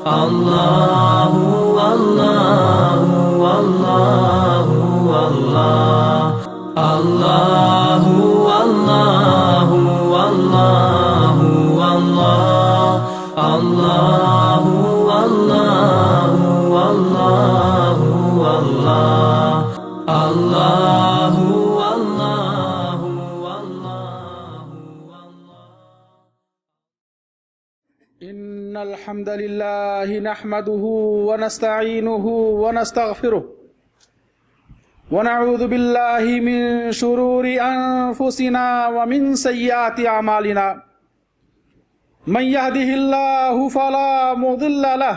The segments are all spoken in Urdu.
Allahu Allahu Allahu Allah, Allahu Allahu Allahu Allah, Allahu Allahu Allahu Allah, Allahu Allahu Allahu Allah. إن الحمد لله نحمده ونستعينه ونستغفره ونعوذ بالله من شرور أنفسنا ومن سيئات أعمالنا من يهده الله فلا مضل له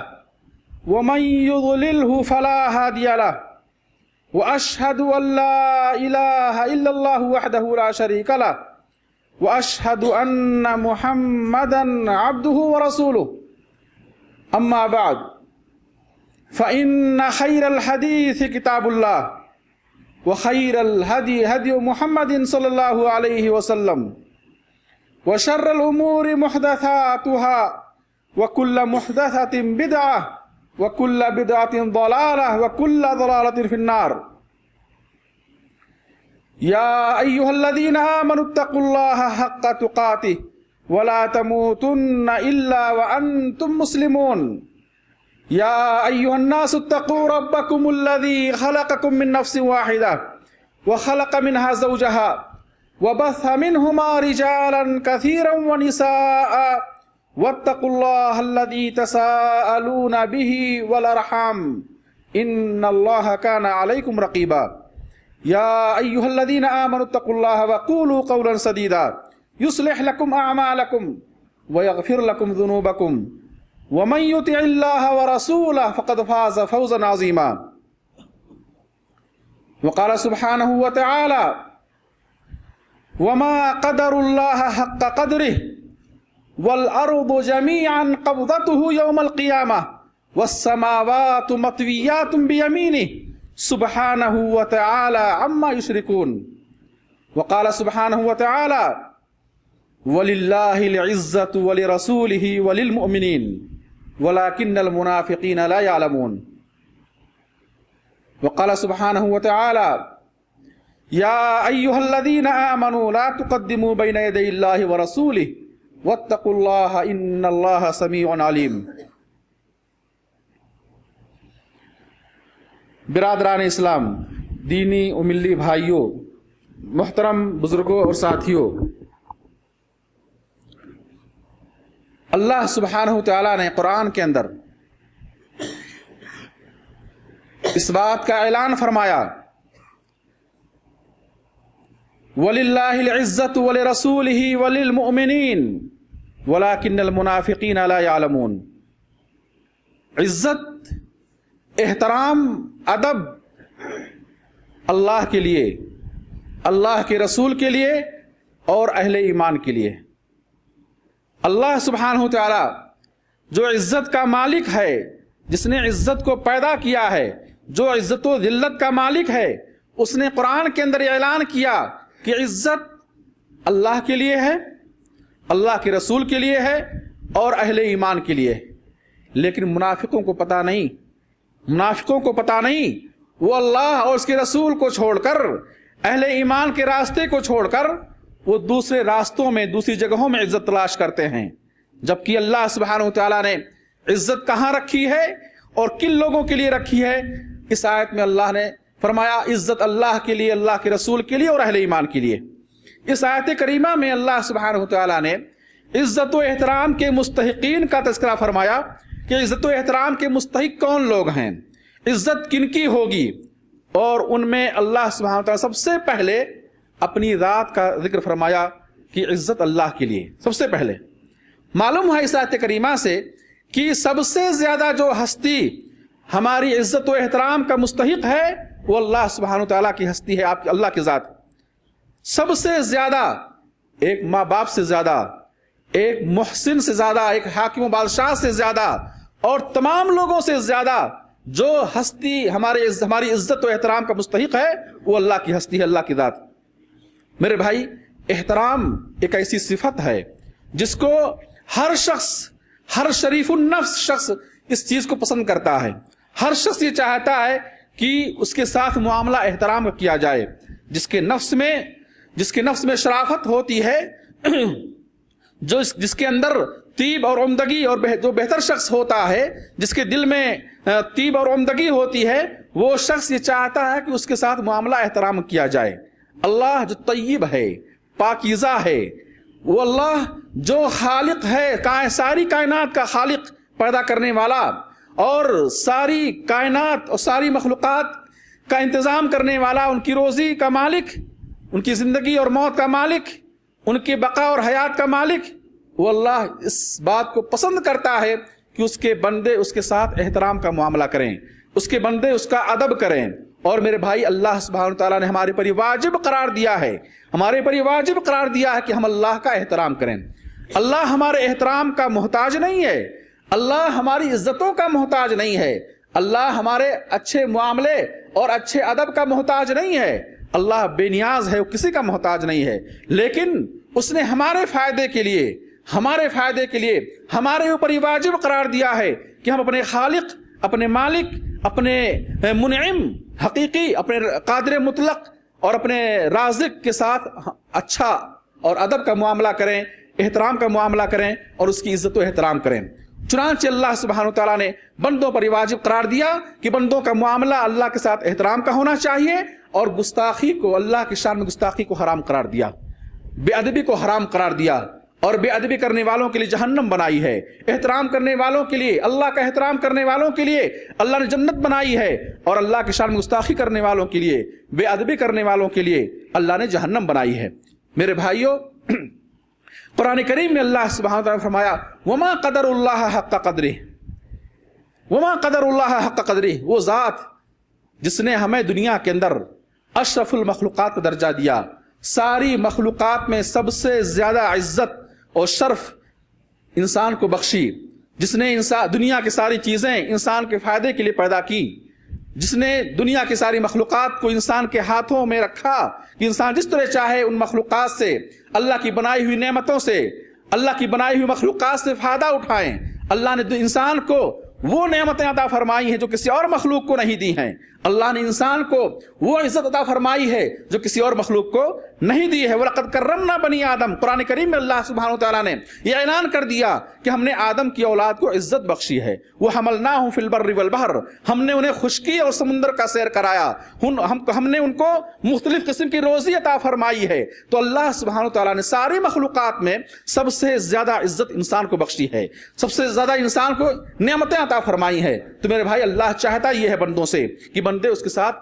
ومن يضلله فلا هادي له وأشهد أن لا إله إلا الله وحده لا شريك له وأشهد أن محمدًا عبده ورسوله أما بعد فإن خير الحديث كتاب الله وخير الهدي هدي محمد صلى الله عليه وسلم وشر الأمور محدثاتها وكل محدثة بدعة وكل بدعة ضلالة وكل ضلالة في النار. يا أيها الذين آمنوا اتقوا الله حق تقاته ولا تموتن إلا وأنتم مسلمون. يا أيها الناس اتقوا ربكم الذي خلقكم من نفس واحدة وخلق منها زوجها وبث منهما رجالا كثيرا ونساء واتقوا الله الذي تساءلون به والأرحام إن الله كان عليكم رقيبا. يا أيها الذين آمنوا اتقوا الله وقولوا قولا سديدا يصلح لكم أعمالكم ويغفر لكم ذنوبكم ومن يطع الله ورسوله فقد فاز فوزا عظيما. وقال سبحانه وتعالى وما قدر الله حق قدره والأرض جميعا قبضته يوم القيامة والسماوات مطويات بيمينه سبحانه وتعالى عما يشركون. وقال سبحانه وتعالى ولله العزة ولرسوله وللمؤمنين ولكن المنافقين لا يعلمون. وقال سبحانه وتعالى يا أيها الذين آمنوا لا تقدموا بين يدي الله ورسوله واتقوا الله إن الله سميع عليم. برادران اسلام، دینی و ملی بھائیوں، محترم بزرگوں اور ساتھیوں، اللہ سبحانہ وتعالی نے قرآن کے اندر اس بات کا اعلان فرمایا وَلِلَّهِ الْعِزَّةُ وَلِرَسُولِهِ وَلِلْمُؤْمِنِينَ وَلَكِنَّ الْمُنَافِقِينَ لَا يَعْلَمُونَ. عزت، احترام، ادب اللہ کے لیے، اللہ کے رسول کے لیے اور اہل ایمان کے لیے. اللہ سبحانہ وتعالی جو عزت کا مالک ہے، جس نے عزت کو پیدا کیا ہے، جو عزت و ذلت کا مالک ہے، اس نے قرآن کے اندر اعلان کیا کہ عزت اللہ کے لیے ہے، اللہ کے رسول کے لیے ہے اور اہل ایمان کے لیے. لیکن منافقوں کو پتہ نہیں، منافقوں کو پتہ نہیں، وہ اللہ اور اس کے رسول کو چھوڑ کر، اہل ایمان کے راستے کو چھوڑ کر وہ دوسرے راستوں میں، دوسری جگہوں میں عزت تلاش کرتے ہیں. جبکہ اللہ سبحانہ وتعالی نے عزت کہاں رکھی ہے اور کن لوگوں کے لیے رکھی ہے؟ اس آیت میں اللہ نے فرمایا عزت اللہ کے لیے، اللہ کے رسول کے لیے اور اہل ایمان کے لیے. اس آیت کریمہ میں اللہ سبحانہ وتعالی نے عزت و احترام کے مستحقین کا تذکرہ فرمایا کہ عزت و احترام کے مستحق کون لوگ ہیں، عزت کن کی ہوگی، اور ان میں اللہ سبحانہ وتعالی سب سے پہلے اپنی ذات کا ذکر فرمایا کہ عزت اللہ کے لیے سب سے پہلے. معلوم ہے اس آیت کریمہ سے کہ سب سے زیادہ جو ہستی ہماری عزت و احترام کا مستحق ہے وہ اللہ سبحانہ وتعالی کی ہستی ہے، آپ اللہ کی ذات. سب سے زیادہ، ایک ماں باپ سے زیادہ، ایک محسن سے زیادہ، ایک حاکم و بادشاہ سے زیادہ اور تمام لوگوں سے زیادہ جو ہستی ہماری عزت و احترام کا مستحق ہے وہ اللہ کی ہستی ہے، اللہ کی ذات. میرے بھائی، احترام ایک ایسی صفت ہے جس کو ہر شخص، ہر شریف النفس شخص اس چیز کو پسند کرتا ہے. ہر شخص یہ چاہتا ہے کہ اس کے ساتھ معاملہ احترام کا کیا جائے. جس کے نفس میں شرافت ہوتی ہے، جس کے اندر طیب اور عمدگی، اور جو بہتر شخص ہوتا ہے جس کے دل میں طیب اور عمدگی ہوتی ہے، وہ شخص یہ چاہتا ہے کہ اس کے ساتھ معاملہ احترام کیا جائے. اللہ جو طیب ہے، پاکیزہ ہے، وہ اللہ جو خالق ہے، ساری کائنات کا خالق، پیدا کرنے والا، اور ساری کائنات اور ساری مخلوقات کا انتظام کرنے والا، ان کی روزی کا مالک، ان کی زندگی اور موت کا مالک، ان کی بقا اور حیات کا مالک، وہ اللہ اس بات کو پسند کرتا ہے کہ اس کے بندے اس کے ساتھ احترام کا معاملہ کریں، اس کے بندے اس کا ادب کریں. اور میرے بھائی، اللہ سبحانہ تعالیٰ نے ہمارے پر یہ واجب قرار دیا ہے، کہ ہم اللہ کا احترام کریں. اللہ ہمارے احترام کا محتاج نہیں ہے، اللہ ہماری عزتوں کا محتاج نہیں ہے، اللہ ہمارے اچھے معاملے اور اچھے ادب کا محتاج نہیں ہے. اللہ بے نیاز ہے، وہ کسی کا محتاج نہیں ہے، لیکن اس نے ہمارے فائدے کے لیے ہمارے اوپر یہ واجب قرار دیا ہے کہ ہم اپنے خالق، اپنے مالک، اپنے منعم حقیقی، اپنے قادر مطلق اور اپنے رازق کے ساتھ اچھا اور ادب کا معاملہ کریں، احترام کا معاملہ کریں اور اس کی عزت و احترام کریں. چنانچہ اللہ سبحانہ تعالیٰ نے بندوں پر یہ واجب قرار دیا کہ بندوں کا معاملہ اللہ کے ساتھ احترام کا ہونا چاہیے، اور گستاخی کو، اللہ کی شان میں گستاخی کو حرام قرار دیا، بے ادبی کو حرام قرار دیا، اور بے ادبی کرنے والوں کے لیے جہنم بنائی ہے. احترام کرنے والوں کے لیے، اللہ کا احترام کرنے والوں کے لیے اللہ نے جنت بنائی ہے، اور اللہ کی شان میں گستاخی کرنے والوں کے لیے، بے ادبی کرنے والوں کے لیے اللہ نے جہنم بنائی ہے. میرے بھائیوں، قرآن کریم میں اللہ سبحانہ وتعالیٰ نے فرمایا وما قدر اللہ حق قدرہ، وما قدر اللہ حق قدرہ، وہ ذات جس نے ہمیں دنیا کے اندر اشرف المخلوقات کا درجہ دیا، ساری مخلوقات میں سب سے زیادہ عزت اور شرف انسان کو بخشی، جس نے دنیا کی ساری چیزیں انسان کے فائدے کے لیے پیدا کی، جس نے دنیا کی ساری مخلوقات کو انسان کے ہاتھوں میں رکھا کہ انسان جس طرح چاہے ان مخلوقات سے، اللہ کی بنائی ہوئی نعمتوں سے، اللہ کی بنائی ہوئی مخلوقات سے فائدہ اٹھائیں. اللہ نے انسان کو وہ نعمتیں عطا فرمائی ہیں جو کسی اور مخلوق کو نہیں دی ہیں. اللہ نے انسان کو وہ عزت عطا فرمائی ہے جو کسی اور مخلوق کو نہیں دی ہے. وَلَقَدْ كَرَّمْنَا بَنِي آدم، قرآن کریم میں اللہ سبحانہ وتعالیٰ نے یہ اعلان کر دیا کہ ہم نے آدم کی اولاد کو عزت بخشی ہے. وَحَمَلْنَاهُمْ فِي الْبَرِّ وَالْبَحْرِ، ہم نے انہیں خشکی اور سمندر کا سیر کرایا، ہم نے ان کو مختلف قسم کی روزی عطا فرمائی ہے. تو اللہ سبحانہ وتعالیٰ نے ساری مخلوقات میں سب سے زیادہ عزت انسان کو بخشی ہے، سب سے زیادہ انسان کو نعمتیں عطا فرمائی ہے. تو میرے بھائی، اللہ چاہتا یہ ہے بندوں سے کہ بندے اس کے ساتھ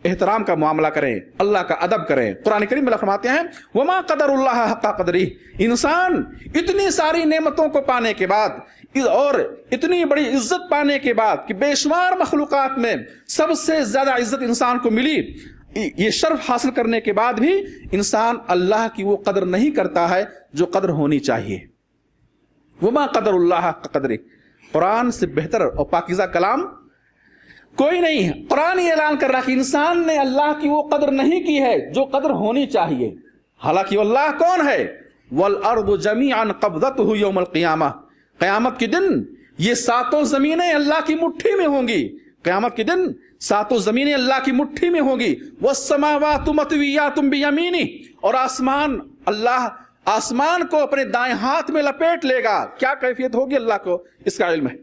احترام کا معاملہ کریں، اللہ کا ادب کریں. قرآن کریم میں اللہ فرماتے ہیں وما قدر اللہ حق قدرہ، انسان اتنی ساری نعمتوں کو پانے کے بعد اور اتنی بڑی عزت پانے کے بعد کہ بے شمار مخلوقات میں سب سے زیادہ عزت انسان کو ملی، یہ شرف حاصل کرنے کے بعد بھی انسان اللہ کی وہ قدر نہیں کرتا ہے جو قدر ہونی چاہیے. وما قدر اللہ حق قدرہ، قرآن سے بہتر اور پاکیزہ کلام کوئی نہیں ہے. قرآن یہ اعلان کر رہا کہ انسان نے اللہ کی وہ قدر نہیں کی ہے جو قدر ہونی چاہیے. حالانکہ اللہ کون ہے؟ وَالْأَرْضُ جَمِيعًا قَبْضَتُهُ يَوْمَ الْقِيَامَةِ، قیامت کے دن یہ ساتوں زمینیں اللہ کی مٹھی میں ہوں گی. قیامت کے دن ساتوں زمینیں اللہ کی مٹھی میں ہوں گی. وَالسَّمَاوَاتُ مَطْوِيَّاتٌ بِيَمِينِهِ، اور اللہ آسمان کو اپنے دائیں ہاتھ میں لپیٹ لے گا. کیا کیفیت ہوگی اللہ کو اس کا علم ہے.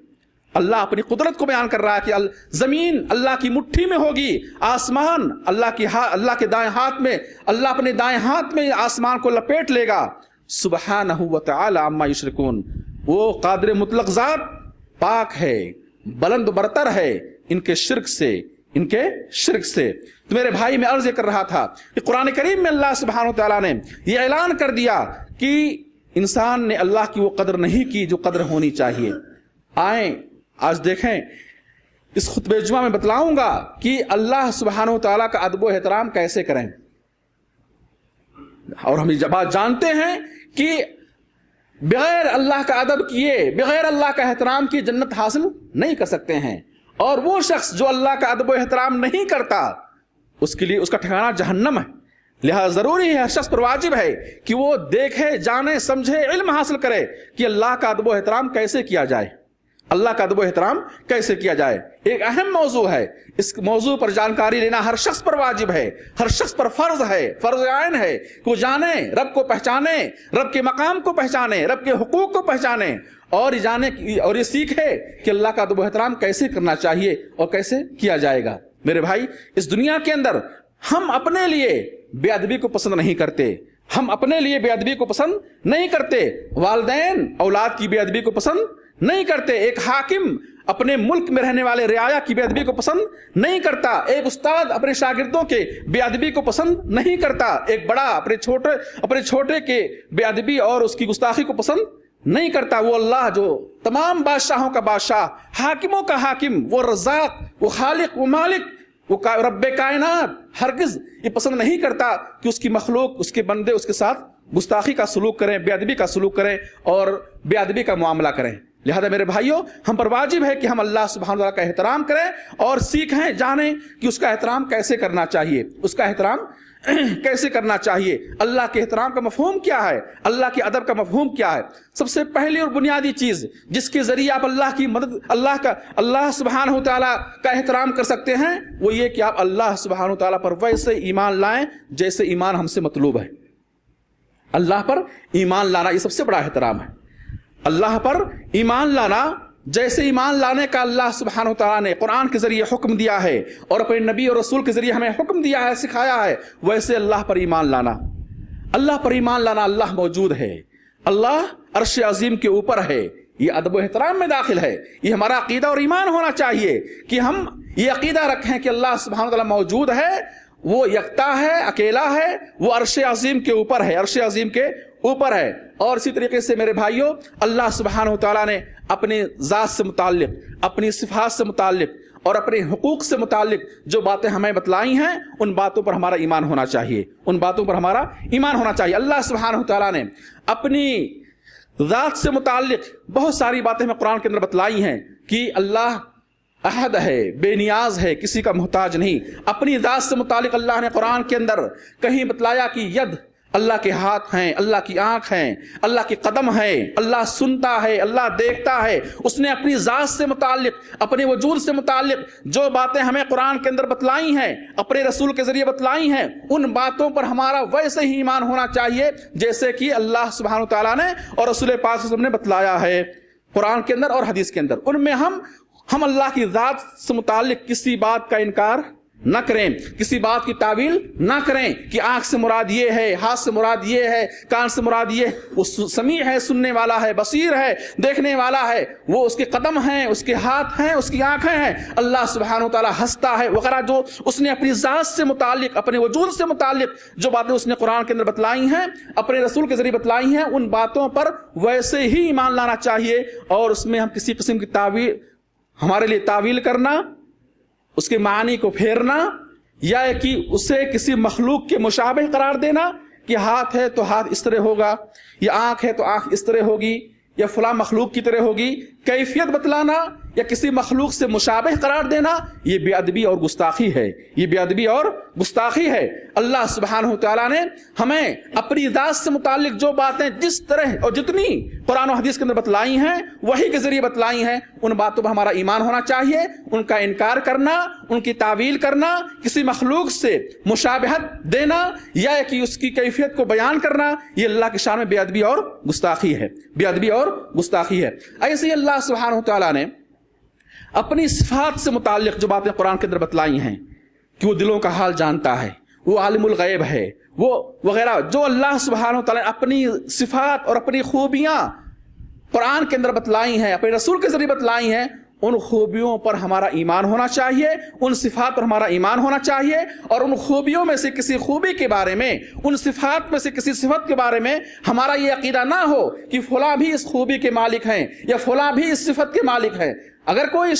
اللہ اپنی قدرت کو بیان کر رہا ہے کہ زمین اللہ کی مٹھی میں ہوگی، آسمان اللہ کے دائیں ہاتھ میں، اللہ اپنے دائیں ہاتھ میں آسمان کو لپیٹ لے گا. سبحانہ وتعالی عما یشرکون، وہ قادر مطلق ذات پاک ہے، بلند برتر ہے ان کے شرک سے. تو میرے بھائی، میں عرض یہ کر رہا تھا کہ قرآن کریم میں اللہ سبحانہ وتعالی نے یہ اعلان کر دیا کہ انسان نے اللہ کی وہ قدر نہیں کی جو قدر ہونی چاہیے. آئیں آج دیکھیں، اس خطبہ جمعہ میں بتلاؤں گا کہ اللہ سبحانہ وتعالی کا ادب و احترام کیسے کریں. اور ہم یہ بات جانتے ہیں کہ بغیر اللہ کا ادب کیے، بغیر اللہ کا احترام کیے جنت حاصل نہیں کر سکتے ہیں. اور وہ شخص جو اللہ کا ادب و احترام نہیں کرتا اس کے لیے اس کا ٹھکانہ جہنم ہے. لہذا ضروری ہے، ہر شخص پر واجب ہے کہ وہ دیکھے، جانے، سمجھے، علم حاصل کرے کہ اللہ کا ادب و احترام کیسے کیا جائے. اللہ کا ادب و احترام کیسے کیا جائے، ایک اہم موضوع ہے۔ اس موضوع پر جانکاری لینا ہر شخص پر واجب ہے، ہر شخص پر فرض ہے، فرض عین ہے کہ وہ جانے، رب کو پہچانے، رب کے مقام کو پہچانے، رب کے حقوق کو پہچانے، اور یہ سیکھے کہ اللہ کا ادب و احترام کیسے کرنا چاہیے اور کیسے کیا جائے گا۔ میرے بھائی، اس دنیا کے اندر ہم اپنے لیے بے ادبی کو پسند نہیں کرتے، ہم اپنے لیے بے ادبی کو پسند نہیں کرتے، والدین اولاد کی بے ادبی کو پسند نہیں کرتے، ایک حاکم اپنے ملک میں رہنے والے رعایا کی بے ادبی کو پسند نہیں کرتا، ایک استاد اپنے شاگردوں کے بے ادبی کو پسند نہیں کرتا، ایک بڑا اپنے چھوٹے کے بے ادبی اور اس کی گستاخی کو پسند نہیں کرتا۔ وہ اللہ جو تمام بادشاہوں کا بادشاہ، حاکموں کا حاکم، وہ رزاق، وہ خالق، وہ مالک، وہ رب کائنات ہرگز یہ پسند نہیں کرتا کہ اس کی مخلوق، اس کے بندے اس کے ساتھ گستاخی کا سلوک کریں، بے ادبی کا سلوک کریں اور بے ادبی کا معاملہ کریں۔ لہذا میرے بھائیوں، ہم پر واجب ہے کہ ہم اللہ سبحانہ وتعالیٰ کا احترام کریں اور سیکھیں، جانیں کہ اس کا احترام کیسے کرنا چاہیے، اس کا احترام کیسے کرنا چاہیے، اللہ کے احترام کا مفہوم کیا ہے، اللہ کے ادب کا مفہوم کیا ہے۔ سب سے پہلی اور بنیادی چیز جس کے ذریعے آپ اللہ کی مدد، اللہ سبحانہ وتعالیٰ کا احترام کر سکتے ہیں، وہ یہ کہ آپ اللہ سبحانہ وتعالیٰ پر ویسے ایمان لائیں جیسے ایمان ہم سے مطلوب ہے۔ اللہ پر ایمان لانا یہ سب سے بڑا احترام ہے۔ اللہ پر ایمان لانا جیسے ایمان لانے کا اللہ سبحانہ وتعالیٰ نے قرآن کے ذریعے حکم دیا ہے اور اپنے نبی اور رسول کے ذریعے ہمیں حکم دیا ہے، سکھایا ہے، ویسے اللہ پر ایمان لانا۔ اللہ پر ایمان لانا، اللہ موجود ہے، اللہ عرش عظیم کے اوپر ہے، یہ ادب و احترام میں داخل ہے۔ یہ ہمارا عقیدہ اور ایمان ہونا چاہیے کہ ہم یہ عقیدہ رکھیں کہ اللہ سبحانہ وتعالیٰ موجود ہے، وہ یکتا ہے، اکیلا ہے، وہ عرش عظیم کے اوپر ہے، عرش عظیم کے اوپر ہے۔ اور اسی طریقے سے میرے بھائیوں، اللہ سبحانہ وتعالیٰ نے اپنی ذات سے متعلق، اپنی صفات سے متعلق اور اپنے حقوق سے متعلق جو باتیں ہمیں بتلائی ہیں، ان باتوں پر ہمارا ایمان ہونا چاہیے، ان باتوں پر ہمارا ایمان ہونا چاہیے۔ اللہ سبحانہ وتعالیٰ نے اپنی ذات سے متعلق بہت ساری باتیں ہمیں قرآن کے اندر بتلائی ہیں کہ اللہ احد ہے، بے نیاز ہے، کسی کا محتاج نہیں۔ اپنی ذات سے متعلق اللہ نے قرآن کے اندر کہیں بتلایا کہ ید، اللہ کے ہاتھ ہیں، اللہ کی آنکھ ہیں، اللہ کے قدم ہیں، اللہ سنتا ہے، اللہ دیکھتا ہے۔ اس نے اپنی ذات سے متعلق، اپنے وجود سے متعلق جو باتیں ہمیں قرآن کے اندر بتلائی ہیں، اپنے رسول کے ذریعے بتلائی ہیں، ان باتوں پر ہمارا ویسے ہی ایمان ہونا چاہیے جیسے کہ اللہ سبحانہ تعالیٰ نے اور رسول پاک صلی اللہ علیہ وسلم نے بتلایا ہے قرآن کے اندر اور حدیث کے اندر۔ ان میں ہم اللہ کی ذات سے متعلق کسی بات کا انکار نہ کریں، کسی بات کی تعویل نہ کریں کہ آنکھ سے مراد یہ ہے، ہاتھ سے مراد یہ ہے، کان سے مراد یہ، وہ سمیع ہے، سننے والا ہے، بصیر ہے، دیکھنے والا ہے، وہ اس کے قدم ہیں، اس کے ہاتھ ہیں، اس کی آنکھیں ہیں، اللہ سبحانہ وتعالیٰ ہنستا ہے وغیرہ۔ جو اس نے اپنی ذات سے متعلق، اپنے وجود سے متعلق جو باتیں اس نے قرآن کے اندر بتلائی ہیں، اپنے رسول کے ذریعے بتلائی ہیں، ان باتوں پر ویسے ہی ایمان لانا چاہیے، اور اس میں ہم کسی قسم کی تعویل، ہمارے لیے تعویل کرنا، اس کے معنی کو پھیرنا، یا کہ اسے کسی مخلوق کے مشابہ قرار دینا کہ ہاتھ ہے تو ہاتھ اس طرح ہوگا، یا آنکھ ہے تو آنکھ اس طرح ہوگی، یا فلاں مخلوق کی طرح ہوگی، کیفیت بتلانا یا کسی مخلوق سے مشابہ قرار دینا، یہ بے ادبی اور گستاخی ہے، یہ بے ادبی اور گستاخی ہے۔ اللہ سبحانہ تعالیٰ نے ہمیں اپنی ذات سے متعلق جو باتیں جس طرح اور جتنی قرآن و حدیث کے اندر بتلائی ہیں، وہی کے ذریعے بتلائی ہیں، ان باتوں پر ہمارا ایمان ہونا چاہیے۔ ان کا انکار کرنا، ان کی تعویل کرنا، کسی مخلوق سے مشابہت دینا یا کہ اس کی کیفیت کو بیان کرنا، یہ اللہ کی شان میں بے ادبی اور گستاخی ہے، بے ادبی اور گستاخی ہے۔ ایسے ہی اللہ سبحانہ تعالیٰ نے اپنی صفات سے متعلق جو باتیں قرآن کے اندر بتلائی ہیں کہ وہ دلوں کا حال جانتا ہے، وہ عالم الغیب ہے، وہ وغیرہ، جو اللہ سبحانہ تعالیٰ نے اپنی صفات اور اپنی خوبیاں قرآن کے اندر بتلائی ہیں، اپنے رسول کے ذریعے بتلائی ہیں، ان خوبیوں پر ہمارا ایمان ہونا چاہیے، ان صفات پر ہمارا ایمان ہونا چاہیے، اور ان خوبیوں میں سے کسی خوبی کے بارے میں، ان صفات میں سے کسی صفت کے بارے میں ہمارا یہ عقیدہ نہ ہو کہ فلاں بھی اس خوبی کے مالک ہیں یا فلاں بھی اس صفت کے مالک ہیں۔ اگر کوئی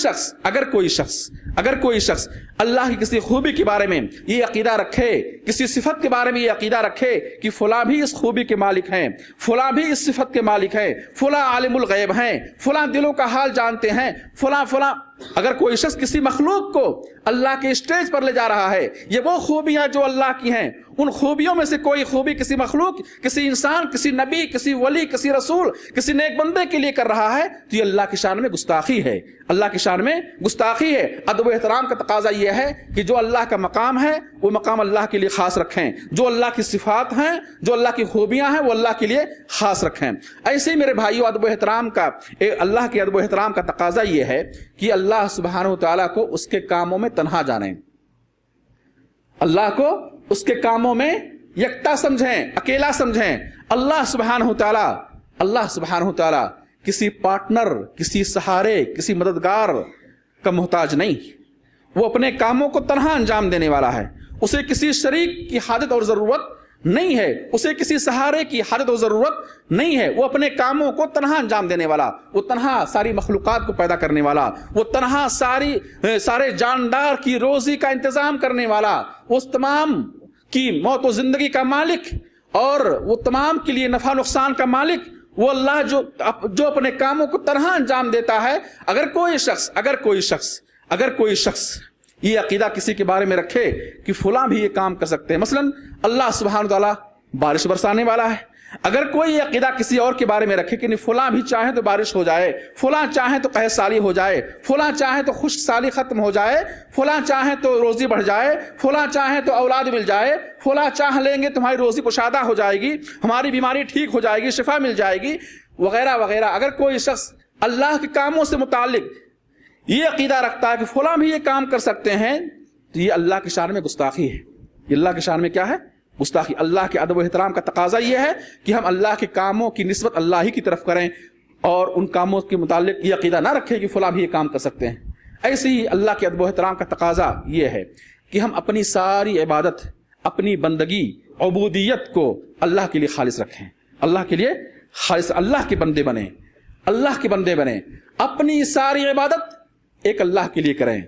شخص اللہ کی کسی خوبی کے بارے میں یہ عقیدہ رکھے، کسی صفت کے بارے میں یہ عقیدہ رکھے کہ فلاں بھی اس خوبی کے مالک ہیں، فلاں بھی اس صفت کے مالک ہیں، فلاں عالم الغیب ہیں، فلاں دلوں کا حال جانتے ہیں، فلاں اگر کوئی شخص کسی مخلوق کو اللہ کے اسٹیج پر لے جا رہا ہے، یہ وہ خوبیاں جو اللہ کی ہیں، ان خوبیوں میں سے کوئی خوبی کسی مخلوق، کسی انسان، کسی نبی، کسی ولی، کسی رسول، کسی نیک بندے کے لیے کر رہا ہے تو یہ اللہ کی شان میں گستاخی ہے، اللہ کی شان میں گستاخی ہے۔ ادب و احترام کا تقاضا یہ ہے کہ جو اللہ کا مقام ہے وہ مقام اللہ کے لیے خاص رکھیں، جو اللہ کی صفات ہیں، جو اللہ کی خوبیاں ہیں وہ اللہ کے لیے خاص رکھیں۔ ایسے ہی میرے بھائیو ادب و احترام کا، اللہ کے ادب و احترام کا تقاضا یہ ہے کہ اللہ سبحانہ و تعالیٰ کو اس کے کاموں میں تنہا جانیں، اللہ کو اس کے کاموں میں یکتا سمجھیں، اکیلا سمجھیں۔ اللہ سبحانہ و تعالیٰ کسی پارٹنر، کسی سہارے، کسی مددگار کا محتاج نہیں، وہ اپنے کاموں کو تنہا انجام دینے والا ہے، اسے کسی شریک کی حاجت اور ضرورت نہیں ہے، اسے کسی سہارے کی حاجت اور ضرورت نہیں ہے، وہ اپنے کاموں کو تنہا انجام دینے والا، وہ تنہا ساری مخلوقات کو پیدا کرنے والا، وہ تنہا سارے جاندار کی روزی کا انتظام کرنے والا، اس تمام کی موت و زندگی کا مالک اور وہ تمام کے لیے نفع نقصان کا مالک وہ اللہ جو اپنے کاموں کو تنہا انجام دیتا ہے۔ اگر کوئی شخص یہ عقیدہ کسی کے بارے میں رکھے کہ فلاں بھی یہ کام کر سکتے ہیں، مثلا اللہ سبحانہ تعالیٰ بارش برسانے والا ہے، اگر کوئی یہ عقیدہ کسی اور کے بارے میں رکھے کہ نہیں فلاں بھی چاہے تو بارش ہو جائے، فلاں چاہے تو قحط سالی ہو جائے، فلاں چاہے تو خشک سالی ختم ہو جائے، فلاں چاہے تو روزی بڑھ جائے، فلاں چاہے تو اولاد مل جائے، فلاں چاہ لیں گے تمہاری روزی کشادہ ہو جائے گی، ہماری بیماری ٹھیک ہو جائے گی، شفا مل جائے گی، وغیرہ وغیرہ، اگر کوئی شخص اللہ کے کاموں سے متعلق یہ عقیدہ رکھتا ہے کہ فلاں بھی یہ کام کر سکتے ہیں تو یہ اللہ کی شان میں گستاخی ہے۔ یہ اللہ کی شان میں کیا ہے؟ گستاخی۔ اللہ کے ادب و احترام کا تقاضا یہ ہے کہ ہم اللہ کے کاموں کی نسبت اللہ ہی کی طرف کریں اور ان کاموں کے متعلق یہ عقیدہ نہ رکھیں کہ فلاں بھی یہ کام کر سکتے ہیں۔ ایسے ہی اللہ کے ادب و احترام کا تقاضا یہ ہے کہ ہم اپنی ساری عبادت، اپنی بندگی، عبودیت کو اللہ کے لیے خالص رکھیں، اللہ کے لیے خالص، اللہ کے بندے بنیں، اللہ کے بندے بنیں، اپنی ساری عبادت ایک اللہ کے لیے کریں،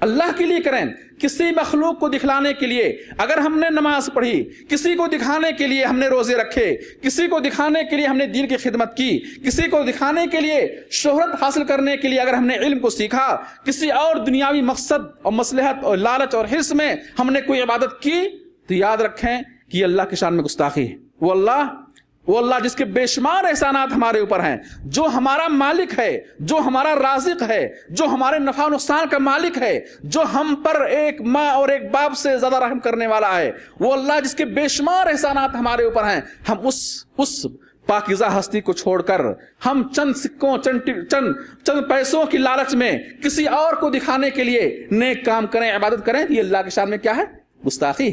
اللہ کے لیے کریں۔ کسی مخلوق کو دکھلانے کے لیے اگر ہم نے نماز پڑھی، کسی کو دکھانے کے لیے ہم نے روزے رکھے، کسی کو دکھانے کے لیے ہم نے دین کی خدمت کی، کسی کو دکھانے کے لیے شہرت حاصل کرنے کے لیے اگر ہم نے علم کو سیکھا، کسی اور دنیاوی مقصد اور مصلحت اور لالچ اور حرص میں ہم نے کوئی عبادت کی تو یاد رکھیں کہ یہ اللہ کی شان میں گستاخی ہے۔ وہ اللہ جس کے بے شمار احسانات ہمارے اوپر ہیں، جو ہمارا مالک ہے، جو ہمارا رازق ہے، جو ہمارے نفع و نقصان کا مالک ہے، جو ہم پر ایک ماں اور ایک باپ سے زیادہ رحم کرنے والا ہے، وہ اللہ جس کے بے شمار احسانات ہمارے اوپر ہیں، ہم اس پاکیزہ ہستی کو چھوڑ کر ہم چند سکوں، چند پیسوں کی لالچ میں کسی اور کو دکھانے کے لیے نیک کام کریں، عبادت کریں، یہ اللہ کی شان میں کیا ہے؟ گستاخی۔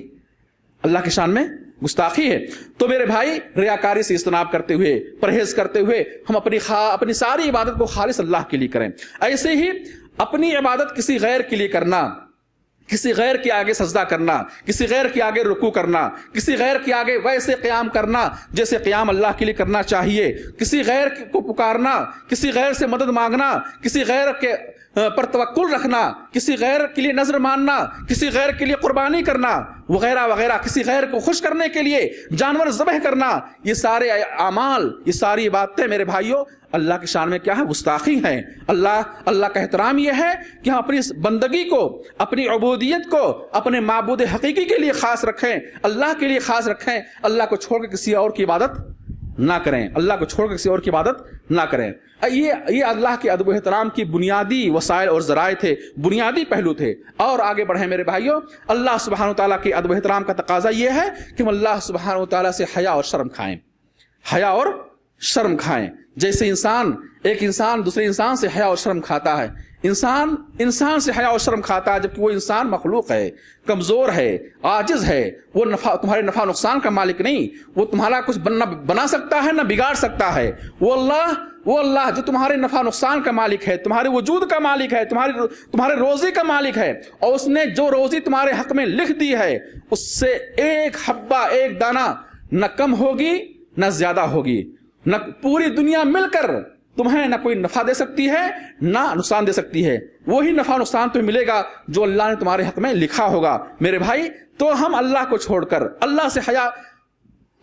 اللہ کی شان میں گستاخی ہے۔ تو میرے بھائی ریاکاری سے اجتناب کرتے ہوئے، پرہیز کرتے ہوئے ہم اپنی ساری عبادت کو خالص اللہ کے لیے کریں۔ ایسے ہی اپنی عبادت کسی غیر کے لیے کرنا، کسی غیر کے آگے سجدہ کرنا، کسی غیر کے آگے رکوع کرنا، کسی غیر کے آگے ویسے قیام کرنا جیسے قیام اللہ کے لیے کرنا چاہیے، کسی غیر کو پکارنا، کسی غیر سے مدد مانگنا، کسی غیر کے پر توکل رکھنا، کسی غیر کے لیے نظر ماننا، کسی غیر کے لیے قربانی کرنا، وغیرہ وغیرہ، کسی غیر کو خوش کرنے کے لیے جانور ذبح کرنا، یہ سارے اعمال، یہ ساری باتیں میرے بھائیوں اللہ کی شان میں کیا ہے؟ گستاخی ہیں۔ اللہ کا احترام یہ ہے کہ ہم اپنی بندگی کو، اپنی عبودیت کو اپنے معبود حقیقی کے لیے خاص رکھیں، اللہ کے لیے خاص رکھیں، اللہ کو چھوڑ کے کسی اور کی عبادت نہ کریں، اللہ کو چھوڑ کر کسی اور کی عبادت نہ کریں۔ یہ اللہ کے ادب و احترام کی بنیادی وسائل اور ذرائع تھے، بنیادی پہلو تھے۔ اور آگے بڑھیں میرے بھائیوں، اللہ سبحانہ وتعالیٰ کے ادب و احترام کا تقاضا یہ ہے کہ ہم اللہ سبحانہ وتعالیٰ سے حیا اور شرم کھائیں، حیا اور شرم کھائیں۔ جیسے ایک انسان دوسرے انسان سے حیا اور شرم کھاتا ہے، انسان سے حیا اور شرم کھاتا ہے، جبکہ وہ انسان مخلوق ہے، کمزور ہے، عاجز ہے، وہ تمہارے نفع نقصان کا مالک نہیں، وہ تمہارا کچھ بنا سکتا ہے نہ بگاڑ سکتا ہے۔ وہ اللہ جو تمہارے نفع نقصان کا مالک ہے، تمہارے وجود کا مالک ہے، تمہارے روزی کا مالک ہے، اور اس نے جو روزی تمہارے حق میں لکھ دی ہے اس سے ایک حبہ، ایک دانہ نہ کم ہوگی نہ زیادہ ہوگی، نہ پوری دنیا مل کر تمہیں نہ کوئی نفع دے سکتی ہے نہ نقصان دے سکتی ہے، وہی نفع نقصان تمہیں ملے گا جو اللہ نے تمہارے حق میں لکھا ہوگا۔ میرے بھائی، تو ہم اللہ کو چھوڑ کر اللہ سے حیا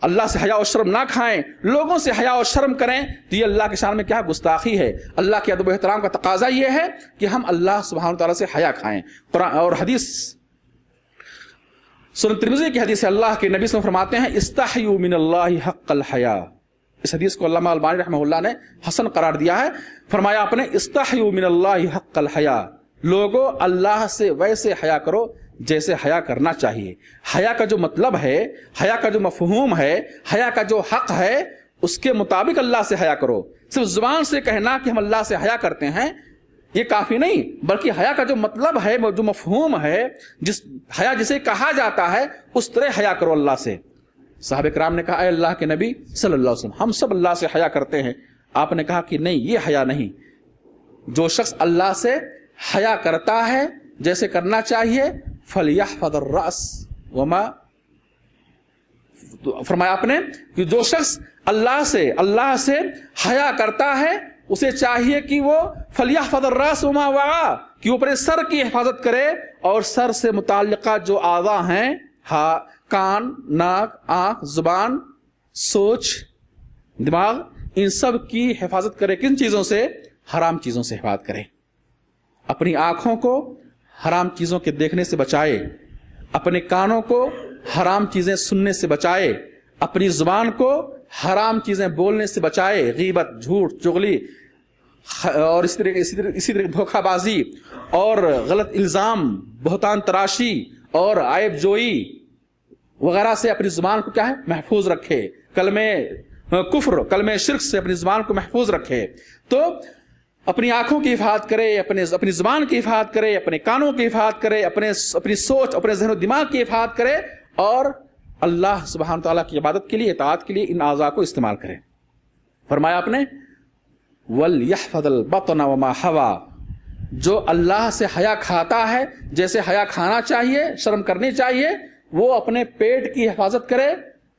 اللہ سے حیا و شرم نہ کھائیں، لوگوں سے حیا و شرم کریں، تو یہ اللہ کی شان میں کیا گستاخی ہے۔ اللہ کے ادب و احترام کا تقاضا یہ ہے کہ ہم اللہ سبحانہ وتعالیٰ سے حیا کھائیں۔ قرآن اور حدیث سنن ترمذی کی حدیث ہے، اللہ کے نبی صلی اللہ علیہ وسلم فرماتے ہیں استحیوا من اللہ حق الحیا۔ اس حدیث کو علامہ البانی رحمہ اللہ نے حسن قرار دیا ہے۔ فرمایا آپ نے استحیوا من اللہ حق الحیا، لوگوں اللہ سے ویسے حیا کرو جیسے حیا کرنا چاہیے۔ حیا کا جو مطلب ہے، حیا کا جو مفہوم ہے، حیا کا جو حق ہے، اس کے مطابق اللہ سے حیا کرو۔ صرف زبان سے کہنا کہ ہم اللہ سے حیا کرتے ہیں یہ کافی نہیں، بلکہ حیا کا جو مطلب ہے، جو مفہوم ہے، حیا جسے کہا جاتا ہے، اس طرح حیا کرو اللہ سے۔ صحابہ کرام نے کہا اے اللہ کے نبی صلی اللہ علیہ وسلم، ہم سب اللہ سے حیا کرتے ہیں۔ آپ نے کہا کہ نہیں، یہ حیا نہیں۔ جو شخص اللہ سے حیا کرتا ہے جیسے کرنا چاہیے فَلْيَحْفَظِ الرَّأْسَ وَمَا، فرمایا آپ نے کہ جو شخص اللہ سے حیا کرتا ہے اسے چاہیے کہ وہ فَلْيَحْفَظِ الرَّأْسَ وَمَا وَعَى، کہ وہ اپنے سر کی حفاظت کرے اور سر سے متعلقہ جو اعضاء ہیں، کان، ناک، آنکھ، زبان، سوچ، دماغ، ان سب کی حفاظت کرے۔ کن چیزوں سے؟ حرام چیزوں سے حفاظت کرے۔ اپنی آنکھوں کو حرام چیزوں کے دیکھنے سے بچائے، اپنے کانوں کو حرام چیزیں سننے سے بچائے، اپنی زبان کو حرام چیزیں بولنے سے بچائے، غیبت، جھوٹ، چغلی اور اسی طرح دھوکہ بازی اور غلط الزام، بہتان تراشی اور عیب جوئی وغیرہ سے اپنی زبان کو کیا ہے محفوظ رکھے۔ کلمے کفر، کلمے شرک سے اپنی زبان کو محفوظ رکھے۔ تو اپنی آنکھوں کی حفاظت کرے، اپنی زبان کی حفاظت کرے، اپنے کانوں کی حفاظت کرے، اپنی سوچ، اپنے ذہن و دماغ کی حفاظت کرے، اور اللہ سبحانہ تعالیٰ کی عبادت کے لیے، اطاعت کے لیے ان اعضاء کو استعمال کرے۔ فرمایا آپ نے وَلْيَحْفَظِ الْبَطْنَ وَمَا حَوَى، جو اللہ سے حیا کھاتا ہے جیسے حیا کھانا چاہیے، شرم کرنی چاہیے، وہ اپنے پیٹ کی حفاظت کرے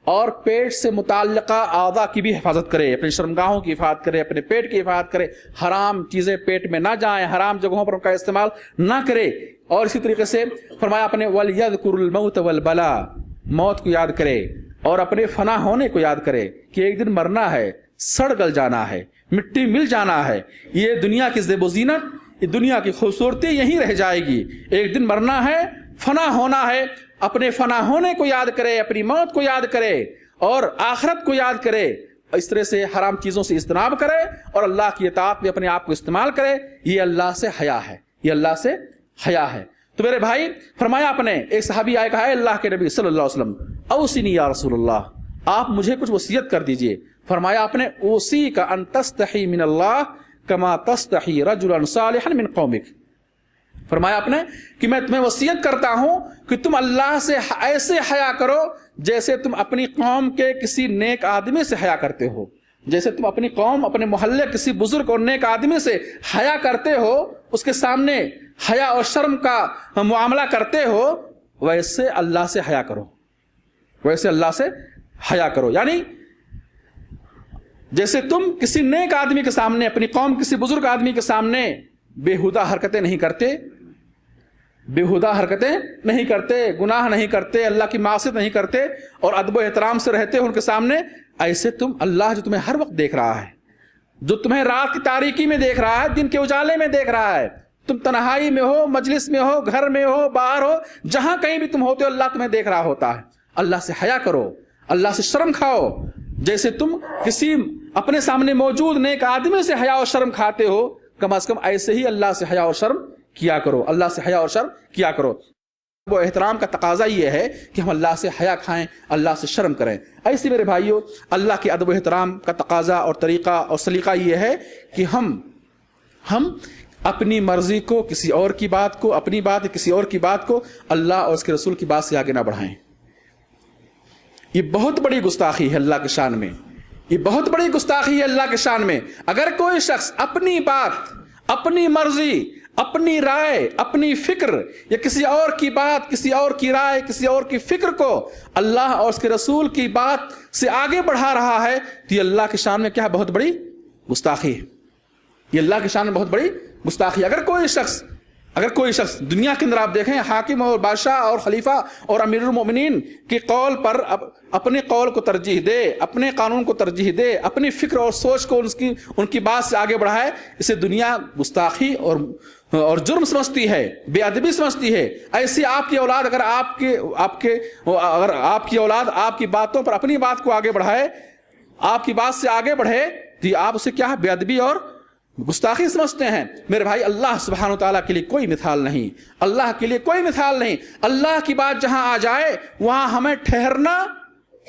اور پیٹ سے متعلقہ اعضاء کی بھی حفاظت کرے، اپنی شرمگاہوں کی حفاظت کرے، اپنے پیٹ کی حفاظت کرے، حرام چیزیں پیٹ میں نہ جائیں، حرام جگہوں پر ان کا استعمال نہ کرے۔ اور اسی طریقے سے فرمایا اپنے وَلْيَذْكُرُ الْمَوْتَ وَالْبَلَا، موت کو یاد کرے اور اپنے فنا ہونے کو یاد کرے کہ ایک دن مرنا ہے، سڑ گل جانا ہے، مٹی مل جانا ہے، یہ دنیا کی زیب و زینت، یہ دنیا کی خوبصورتی یہیں رہ جائے گی، ایک دن مرنا ہے، فنا ہونا ہے۔ اپنے فنا ہونے کو یاد کرے، اپنی موت کو یاد کرے اور آخرت کو یاد کرے، اس طرح سے حرام چیزوں سے اجتناب کرے اور اللہ کی اطاعت میں اپنے آپ کو استعمال کرے۔ یہ اللہ سے حیا ہے، یہ اللہ سے حیا ہے۔ تو میرے بھائی، فرمایا آپ نے، ایک صحابی آئے، کہا اے اللہ کے نبی صلی اللہ علیہ وسلم اوصنی یا رسول اللہ، آپ مجھے کچھ وصیت کر دیجئے۔ فرمایا آپ نے اوصیک ان تستحی من اللہ کما تستحی رجلا صالحا من قومک، فرمایا آپ نے کہ میں تمہیں وصیت کرتا ہوں کہ تم اللہ سے ایسے حیا کرو جیسے تم اپنی قوم کے کسی نیک آدمی سے حیا کرتے ہو، جیسے تم اپنی قوم، اپنے محلے کسی بزرگ اور نیک آدمی سے حیا کرتے ہو، اس کے سامنے حیا اور شرم کا معاملہ کرتے ہو، ویسے اللہ سے حیا کرو، ویسے اللہ سے حیا کرو۔ یعنی جیسے تم کسی نیک آدمی کے سامنے، اپنی قوم کسی بزرگ آدمی کے سامنے بےہودہ حرکتیں نہیں کرتے، بےہودہ حرکتیں نہیں کرتے، گناہ نہیں کرتے، اللہ کی معصیت نہیں کرتے اور ادب و احترام سے رہتے ان کے سامنے، ایسے تم اللہ جو تمہیں ہر وقت دیکھ رہا ہے، جو تمہیں رات کی تاریکی میں دیکھ رہا ہے، دن کے اجالے میں دیکھ رہا ہے، تم تنہائی میں ہو، مجلس میں ہو، گھر میں ہو، باہر ہو، جہاں کہیں بھی تم ہوتے ہو، اللہ تمہیں دیکھ رہا ہوتا ہے۔ اللہ سے حیا کرو، اللہ سے شرم کھاؤ، جیسے تم کسی اپنے سامنے موجود نیک آدمی سے حیا اور شرم کھاتے ہو، کم از کم ایسے ہی اللہ سے حیا اور شرم کیا کرو، اللہ سے حیا اور شرم کیا کرو۔ وہ احترام کا تقاضا یہ ہے کہ ہم اللہ سے حیا کھائیں، اللہ سے شرم کریں۔ ایسے میرے بھائیوں، اللہ کے ادب و احترام کا تقاضا اور طریقہ اور سلیقہ یہ ہے کہ ہم اپنی مرضی کو کسی اور کی بات کو، اپنی بات کسی اور کی بات کو اللہ اور اس کے رسول کی بات سے آگے نہ بڑھائیں۔ یہ بہت بڑی گستاخی ہے اللہ کی شان میں، یہ بہت بڑی گستاخی ہے اللہ کی شان میں۔ اگر کوئی شخص اپنی بات، اپنی مرضی، اپنی رائے، اپنی فکر یا کسی اور کی بات، کسی اور کی رائے، کسی اور کی فکر کو اللہ اور اس کے رسول کی بات سے آگے بڑھا رہا ہے تو یہ اللہ کی شان میں کیا ہے؟ بہت بڑی گستاخی ہے۔ یہ اللہ کی شان میں بہت بڑی گستاخی ہے۔ اگر کوئی شخص اگر کوئی شخص دنیا کے اندر آپ دیکھیں حاکم اور بادشاہ اور خلیفہ اور امیر المومنین کے قول پر اپنے قول کو ترجیح دے، اپنے قانون کو ترجیح دے، اپنی فکر اور سوچ کو ان کی بات سے آگے بڑھائے، اسے دنیا گستاخی اور جرم سمجھتی ہے، بے ادبی سمجھتی ہے۔ ایسی آپ کی اولاد اگر آپ کی اولاد آپ کی باتوں پر اپنی بات کو آگے بڑھائے، آپ کی بات سے آگے بڑھے، تو آپ اسے کیا ہے؟ بے ادبی اور گستاخی سمجھتے ہیں۔ میرے بھائی، اللہ سبحانہ وتعالیٰ کے لیے کوئی مثال نہیں، اللہ کے لیے کوئی مثال نہیں۔ اللہ کی بات جہاں آ جائے وہاں ہمیں ٹھہرنا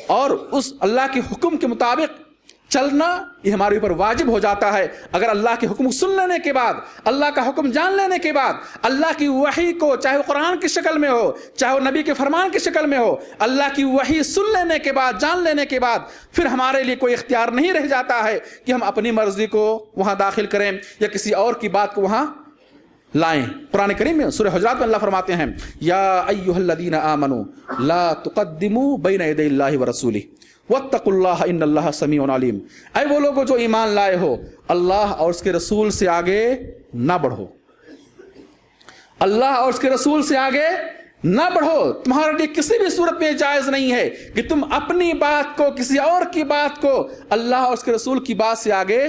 اور اس اللہ کے حکم کے مطابق چلنا یہ ہمارے اوپر واجب ہو جاتا ہے۔ اگر اللہ کے حکم سن لینے کے بعد، اللہ کا حکم جان لینے کے بعد، اللہ کی وحی کو چاہے وہ قرآن کی شکل میں ہو، چاہے وہ نبی کے فرمان کی شکل میں ہو، اللہ کی وحی سن لینے کے بعد، جان لینے کے بعد، پھر ہمارے لیے کوئی اختیار نہیں رہ جاتا ہے کہ ہم اپنی مرضی کو وہاں داخل کریں یا کسی اور کی بات کو وہاں لائیں۔ قرآن کریم میں سورہ حجرات میں اللہ فرماتے ہیں، یا ایھا الذین آمنوا لا تقدموا بین یدی اللہ ورسولہ واتقوا اللہ ان اللہ سمیع علیم۔ اے وہ لوگوں جو ایمان لائے ہو، اللہ اور اس کے رسول سے آگے نہ بڑھو، اللہ اور اس کے رسول سے آگے نہ بڑھو۔ تمہارے لیے کسی بھی صورت میں جائز نہیں ہے کہ تم اپنی بات کو کسی اور کی بات کو اللہ اور اس کے رسول کی بات سے آگے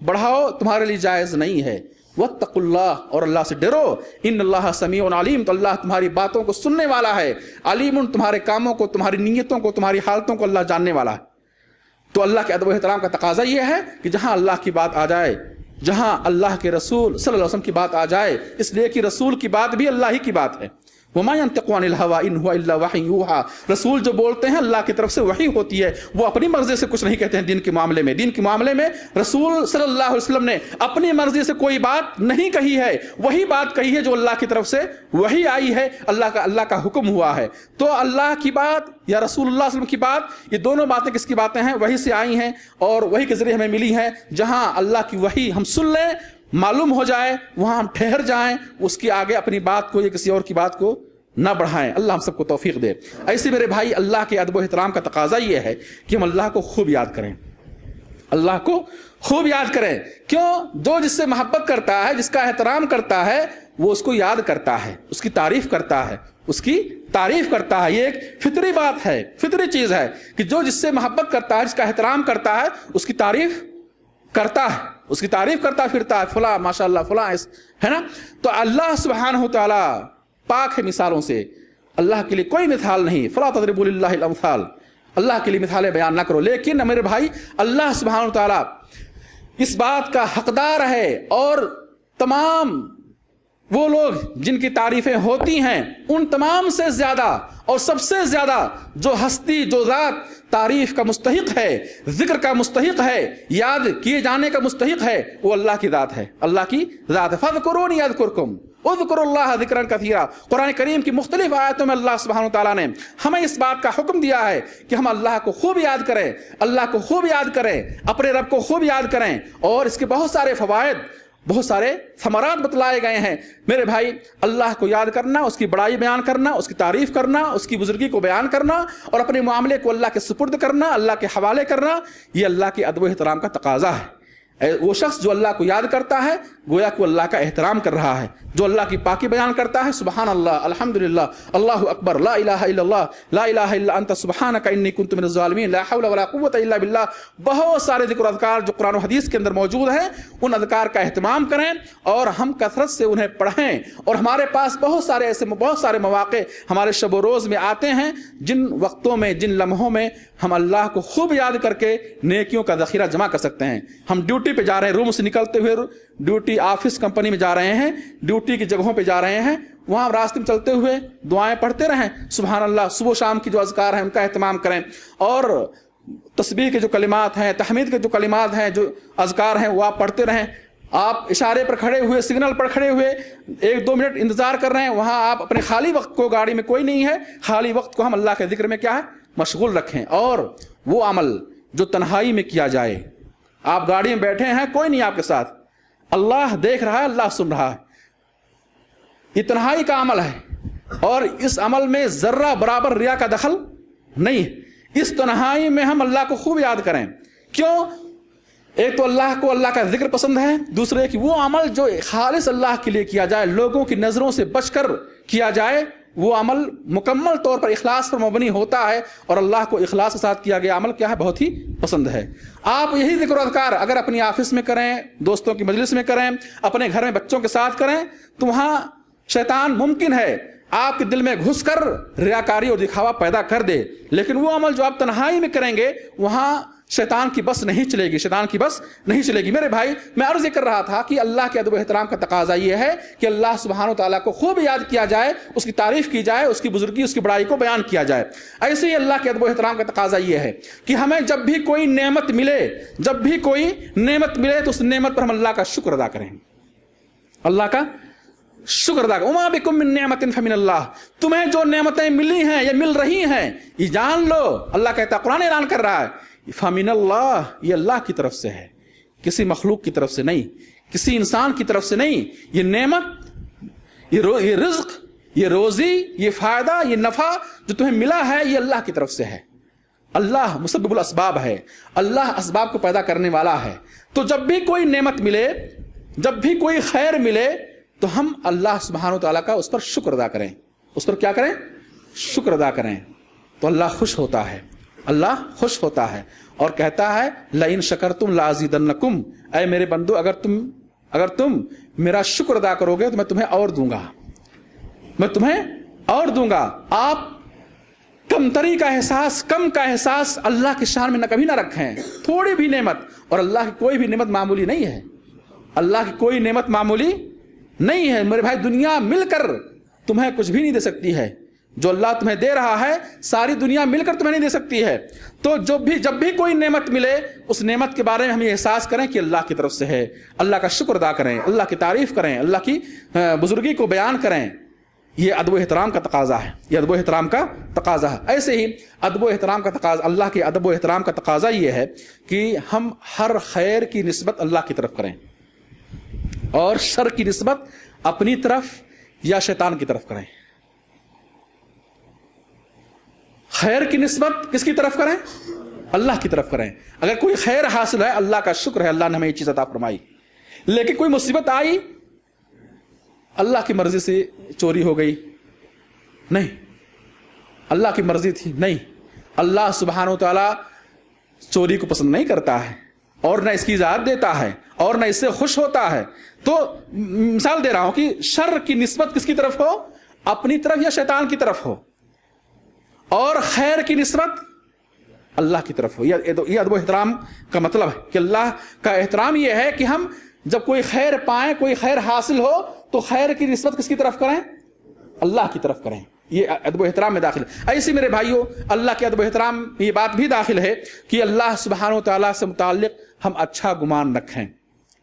بڑھاؤ، تمہارے لیے جائز نہیں ہے۔ واتقوا اللہ، اور اللہ سے ڈرو، ان اللہ سمیع علیم، تو اللہ تمہاری باتوں کو سننے والا ہے، علیم، تمہارے کاموں کو، تمہاری نیتوں کو، تمہاری حالتوں کو اللہ جاننے والا ہے۔ تو اللہ کے ادب و احترام کا تقاضا یہ ہے کہ جہاں اللہ کی بات آ جائے، جہاں اللہ کے رسول صلی اللہ علیہ وسلم کی بات آ جائے، اس لیے کہ رسول کی بات بھی اللہ ہی کی بات ہے۔ وما ينطق عن الهوى ان هو الا وحی یوحى، رسول جو بولتے ہیں اللہ کی طرف سے وحی ہوتی ہے، وہ اپنی مرضی سے کچھ نہیں کہتے ہیں۔ دین کے معاملے میں، دین کے معاملے میں رسول صلی اللہ علیہ وسلم نے اپنی مرضی سے کوئی بات نہیں کہی ہے، وہی بات کہی ہے جو اللہ کی طرف سے وحی آئی ہے، اللہ کا حکم ہوا ہے۔ تو اللہ کی بات یا رسول اللہ صلی اللہ علیہ وسلم کی بات، یہ دونوں باتیں کس کی باتیں ہیں؟ وحی سے آئی ہیں اور وحی کے ذریعے ہمیں ملی ہیں۔ جہاں اللہ کی وحی ہم سن لیں، معلوم ہو جائے، وہاں ہم ٹھہر جائیں، اس کے آگے اپنی بات کو یا کسی اور کی بات کو نہ بڑھائیں۔ اللہ ہم سب کو توفیق دے۔ ایسے میرے بھائی، اللہ کے ادب و احترام کا تقاضا یہ ہے کہ ہم اللہ کو خوب یاد کریں، اللہ کو خوب یاد کریں۔ کیوں؟ جو جس سے محبت کرتا ہے، جس کا احترام کرتا ہے، وہ اس کو یاد کرتا ہے، اس کی تعریف کرتا ہے، اس کی تعریف کرتا ہے۔ یہ ایک فطری بات ہے، فطری چیز ہے کہ جو جس سے محبت کرتا ہے، جس کا احترام کرتا ہے، اس کی تعریف کرتا ہے، اس کی تعریف کرتا پھرتا ہے، فلاں ماشاءاللہ فلاں، ہے نا۔ تو اللہ سبحانہ تعالیٰ پاک ہے مثالوں سے، اللہ کے لیے کوئی مثال نہیں۔ فلا تضربوا للہ الامثال، اللہ کے لیے مثالیں بیان نہ کرو۔ لیکن میرے بھائی، اللہ سبحانہ تعالیٰ اس بات کا حقدار ہے، اور تمام وہ لوگ جن کی تعریفیں ہوتی ہیں ان تمام سے زیادہ اور سب سے زیادہ جو ہستی، جو ذات تعریف کا مستحق ہے، ذکر کا مستحق ہے، یاد کیے جانے کا مستحق ہے، وہ اللہ کی ذات ہے، اللہ کی ذات ہے۔ فاذکرونی اذکرکم اذکروا اللہ ذکرا کثیرا۔ قرآن کریم کی مختلف آیتوں میں اللہ سبحانہ تعالیٰ نے ہمیں اس بات کا حکم دیا ہے کہ ہم اللہ کو خوب یاد کریں، اللہ کو خوب یاد کریں، اپنے رب کو خوب یاد کریں، اور اس کے بہت سارے فوائد، بہت سارے ثمرات بتلائے گئے ہیں۔ میرے بھائی، اللہ کو یاد کرنا، اس کی بڑائی بیان کرنا، اس کی تعریف کرنا، اس کی بزرگی کو بیان کرنا، اور اپنے معاملے کو اللہ کے سپرد کرنا، اللہ کے حوالے کرنا، یہ اللہ کے ادب و احترام کا تقاضا ہے۔ وہ شخص جو اللہ کو یاد کرتا ہے گویا کہ اللہ کا احترام کر رہا ہے، جو اللہ کی پاکی بیان کرتا ہے، سبحان اللہ، الحمدللہ، اللہ اکبر، لا الہ الا اللہ، لا الہ الا انت سبحانک انی کنت من الظالمین، لا حول ولا قوت الا باللہ۔ بہت سارے ذکر و اذکار جو قرآن و حدیث کے اندر موجود ہیں، ان اذکار کا اہتمام کریں اور ہم کثرت سے انہیں پڑھیں۔ اور ہمارے پاس بہت سارے مواقع ہمارے شب و روز میں آتے ہیں، جن وقتوں میں، جن لمحوں میں ہم اللہ کو خوب یاد کر کے نیکیوں کا ذخیرہ جمع کر سکتے ہیں۔ ہم ڈیوٹی پہ جا رہے ہیں، روم سے نکلتے ہوئے ڈیوٹی، آفس، کمپنی میں جا رہے ہیں، ڈیوٹی کی جگہوں پہ جا رہے ہیں، وہاں راستے میں چلتے ہوئے دعائیں پڑھتے رہیں، سبحان اللہ۔ صبح و شام کی جو اذکار ہیں ان کا اہتمام کریں، اور تسبیح کے جو کلمات ہیں، تحمید کے جو کلمات ہیں، جو اذکار ہیں، وہ آپ پڑھتے رہیں۔ آپ اشارے پر کھڑے ہوئے، سگنل پر کھڑے ہوئے 1-2 منٹ انتظار کر رہے ہیں، وہاں آپ اپنے خالی وقت کو، گاڑی میں کوئی نہیں ہے، خالی وقت کو ہم اللہ کے ذکر میں کیا ہے مشغول رکھیں۔ اور وہ عمل جو تنہائی میں کیا جائے، آپ گاڑی میں بیٹھے ہیں، کوئی نہیں آپ کے ساتھ، اللہ دیکھ رہا ہے، اللہ سن رہا ہے، یہ تنہائی کا عمل ہے، اور اس عمل میں ذرہ برابر ریا کا دخل نہیں ہے۔ اس تنہائی میں ہم اللہ کو خوب یاد کریں۔ کیوں؟ ایک تو اللہ کو اللہ کا ذکر پسند ہے، دوسرے کہ وہ عمل جو خالص اللہ کے لیے کیا جائے، لوگوں کی نظروں سے بچ کر کیا جائے، وہ عمل مکمل طور پر اخلاص پر مبنی ہوتا ہے، اور اللہ کو اخلاص کے ساتھ کیا گیا عمل کیا ہے؟ بہت ہی پسند ہے۔ آپ یہی ذکر و اذکار اگر اپنی آفس میں کریں، دوستوں کی مجلس میں کریں، اپنے گھر میں بچوں کے ساتھ کریں، تو وہاں شیطان ممکن ہے آپ کے دل میں گھس کر ریاکاری اور دکھاوا پیدا کر دے، لیکن وہ عمل جو آپ تنہائی میں کریں گے وہاں شیطان کی بس نہیں چلے گی، شیطان کی بس نہیں چلے گی۔ میرے بھائی، میں عرض کر رہا تھا کہ اللہ کے ادب و احترام کا تقاضا یہ ہے کہ اللہ سبحانہ و تعالیٰ کو خوب یاد کیا جائے، اس کی تعریف کی جائے، اس کی بزرگی، اس کی بڑائی کو بیان کیا جائے۔ ایسے ہی اللہ کے ادب و احترام کا تقاضا یہ ہے کہ ہمیں جب بھی کوئی نعمت ملے، تو اس نعمت پر ہم اللہ کا شکر ادا کریں، اللہ کا شکر ادا کریں۔ وما بکم من نعمت فمن اللہ، تمہیں جو نعمتیں ملی ہیں یا مل رہی ہیں، یہ جان لو، اللہ کہتا ہے، قرآن اعلان کر رہا ہے، فمن اللہ، یہ اللہ کی طرف سے ہے، کسی مخلوق کی طرف سے نہیں، کسی انسان کی طرف سے نہیں۔ یہ نعمت، یہ رزق، یہ روزی، یہ فائدہ، یہ نفع جو تمہیں ملا ہے، یہ اللہ کی طرف سے ہے۔ اللہ مسبب الاسباب ہے، اللہ اسباب کو پیدا کرنے والا ہے۔ تو جب بھی کوئی نعمت ملے، جب بھی کوئی خیر ملے، تو ہم اللہ سبحانہ وتعالیٰ کا اس پر شکر ادا کریں، اس پر کیا کریں؟ شکر ادا کریں، تو اللہ خوش ہوتا ہے، اللہ خوش ہوتا ہے اور کہتا ہے لئن شکرتم لازیدنکم، اے میرے بندو اگر تم میرا شکر ادا کرو گے تو میں تمہیں اور دوں گا، میں تمہیں اور دوں گا۔ آپ کمتری کا احساس، کم کا احساس اللہ کی شان میں کبھی نہ رکھیں۔ تھوڑی بھی نعمت، اور اللہ کی کوئی بھی نعمت معمولی نہیں ہے، اللہ کی کوئی نعمت معمولی نہیں ہے میرے بھائی۔ دنیا مل کر تمہیں کچھ بھی نہیں دے سکتی ہے، جو اللہ تمہیں دے رہا ہے ساری دنیا مل کر تمہیں نہیں دے سکتی ہے۔ تو جب بھی کوئی نعمت ملے، اس نعمت کے بارے میں ہم یہ احساس کریں کہ اللہ کی طرف سے ہے، اللہ کا شکر ادا کریں، اللہ کی تعریف کریں، اللہ کی بزرگی کو بیان کریں۔ یہ ادب و احترام کا تقاضا ہے، یہ ادب و احترام کا تقاضا ہے۔ ایسے ہی ادب و احترام کا تقاضا، اللہ کے ادب و احترام کا تقاضا یہ ہے کہ ہم ہر خیر کی نسبت اللہ کی طرف کریں، اور شر کی نسبت اپنی طرف یا شیطان کی طرف کریں۔ خیر کی نسبت کس کی طرف کریں؟ اللہ کی طرف کریں۔ اگر کوئی خیر حاصل ہے، اللہ کا شکر ہے، اللہ نے ہمیں یہ چیز عطا فرمائی۔ لیکن کوئی مصیبت آئی، اللہ کی مرضی سے چوری ہو گئی، نہیں، اللہ کی مرضی تھی، نہیں، اللہ سبحانہ و تعالیٰ چوری کو پسند نہیں کرتا ہے، اور نہ اس کی اجازت دیتا ہے، اور نہ اس سے خوش ہوتا ہے۔ تو مثال دے رہا ہوں کہ شر کی نسبت کس کی طرف ہو؟ اپنی طرف یا شیطان کی طرف ہو، اور خیر کی نسبت اللہ کی طرف ہو۔ یہ ادب و احترام کا مطلب ہے کہ اللہ کا احترام یہ ہے کہ ہم جب کوئی خیر پائیں، کوئی خیر حاصل ہو، تو خیر کی نسبت کس کی طرف کریں؟ اللہ کی طرف کریں۔ یہ ادب و احترام میں داخل ہے۔ ایسی میرے بھائیوں، اللہ کے ادب و احترام میں یہ بات بھی داخل ہے کہ اللہ سبحانہ و تعالیٰ سے متعلق ہم اچھا گمان رکھیں۔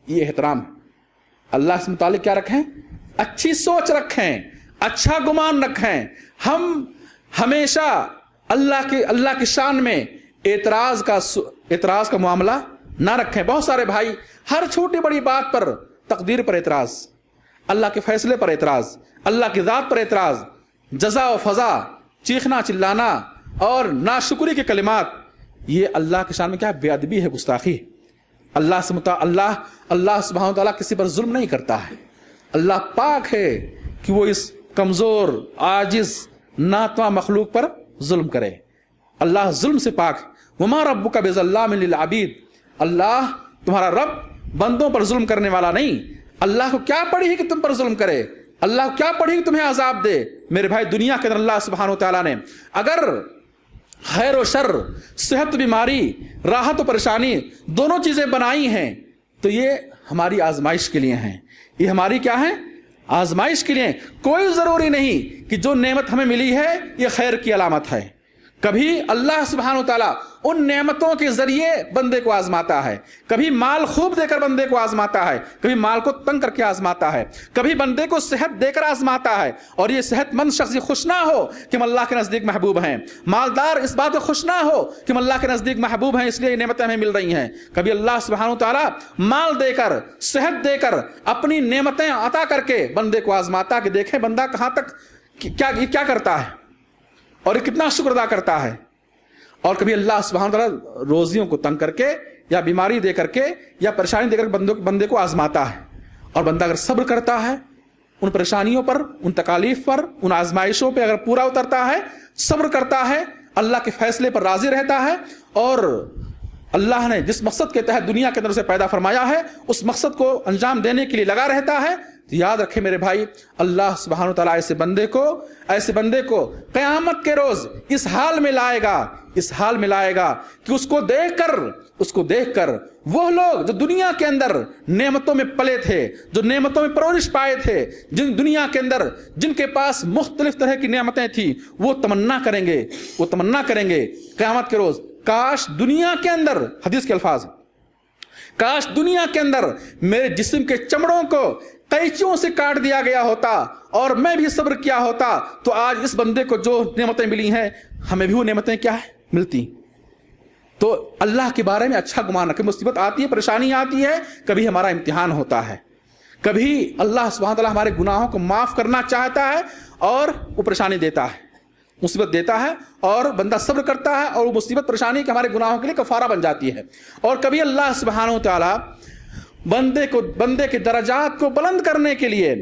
یہ احترام ہے، اللہ سے متعلق کیا رکھیں؟ اچھی سوچ رکھیں، اچھا گمان رکھیں۔ ہم ہمیشہ اللہ کی شان میں اعتراض کا معاملہ نہ رکھیں۔ بہت سارے بھائی ہر چھوٹی بڑی بات پر، تقدیر پر اعتراض، اللہ کے فیصلے پر اعتراض، اللہ کی ذات پر اعتراض، جزا و فضا، چیخنا چلانا اور ناشکری کے کلمات، یہ اللہ کی شان میں کیا ہے؟ بے ادبی ہے، گستاخی۔ اللہ سبحانہ تعالیٰ کسی پر ظلم نہیں کرتا ہے۔ اللہ پاک ہے کہ وہ اس کمزور، عاجز، ناتواں مخلوق پر ظلم کرے۔ اللہ ظلم سے پاک۔ وما ربک بظلام للعبید، اللہ تمہارا رب بندوں پر ظلم کرنے والا نہیں۔ اللہ کو کیا پڑی ہے کہ تم پر ظلم کرے؟ اللہ کو کیا پڑی کہ تمہیں عذاب دے؟ میرے بھائی، دنیا کے اندر اللہ سبحانہ وتعالیٰ نے اگر خیر و شر، صحت و بیماری، راحت و پریشانی دونوں چیزیں بنائی ہیں، تو یہ ہماری آزمائش کے لیے ہیں۔ یہ ہماری کیا ہے؟ آزمائش کے لیے۔ کوئی ضروری نہیں کہ جو نعمت ہمیں ملی ہے یہ خیر کی علامت ہے۔ کبھی اللہ سبحانہ وتعالیٰ ان نعمتوں کے ذریعے بندے کو آزماتا ہے، کبھی مال خوب دے کر بندے کو آزماتا ہے، کبھی مال کو تنگ کر کے آزماتا ہے، کبھی بندے کو صحت دے کر آزماتا ہے، اور یہ صحت مند شخص یہ خوش نہ ہو کہ ہم اللہ کے نزدیک محبوب ہیں، مالدار اس بات کو خوش نہ ہو کہ ہم اللہ کے نزدیک محبوب ہیں، اس لیے یہ نعمتیں ہمیں مل رہی ہیں۔ کبھی اللہ سبحانہ وتعالیٰ مال دے کر، صحت دے کر، اپنی نعمتیں عطا کر کے بندے کو آزماتا کہ دیکھیں بندہ کہاں تک کیا کرتا ہے اور یہ کتنا شکر ادا کرتا ہے۔ اور کبھی اللہ سبحانہ وتعالیٰ روزیوں کو تنگ کر کے یا بیماری دے کر کے یا پریشانی دے کر بندے کو آزماتا ہے، اور بندہ اگر صبر کرتا ہے ان پریشانیوں پر، ان تکالیف پر، ان آزمائشوں پہ اگر پورا اترتا ہے، صبر کرتا ہے، اللہ کے فیصلے پر راضی رہتا ہے، اور اللہ نے جس مقصد کے تحت دنیا کے اندر اسے پیدا فرمایا ہے اس مقصد کو انجام دینے کے لیے لگا رہتا ہے، تو یاد رکھیں میرے بھائی، اللہ سبحانہ وتعالیٰ ایسے بندے کو قیامت کے روز اس حال میں لائے گا کہ اس کو دیکھ کر وہ لوگ جو دنیا کے اندر نعمتوں میں پلے تھے، جو نعمتوں میں پرورش پائے تھے، دنیا کے اندر جن کے پاس مختلف طرح کی نعمتیں تھیں، وہ تمنا کریں گے قیامت کے روز، کاش دنیا کے اندر، حدیث کے الفاظ، کاش دنیا کے اندر میرے جسم کے چمڑوں کو قینچیوں سے کاٹ دیا گیا ہوتا اور میں بھی صبر کیا ہوتا، تو آج اس بندے کو جو نعمتیں ملی ہیں ہمیں بھی وہ نعمتیں کیا ہے ملتی۔ تو اللہ کے بارے میں اچھا گمان رکھیں، مصیبت آتی ہے، پریشانی آتی ہے، کبھی ہمارا امتحان ہوتا ہے، کبھی اللہ سبحانہ تعالیٰ ہمارے گناہوں کو معاف کرنا چاہتا ہے اور وہ پریشانی دیتا ہے، مصیبت دیتا ہے، اور بندہ صبر کرتا ہے اور وہ مصیبت پریشانی کہ ہمارے گناہوں کے لیے کفارہ بن جاتی ہے۔ اور کبھی اللہ سبحانہ وتعالیٰ بندے کے درجات کو بلند کرنے کے لیے،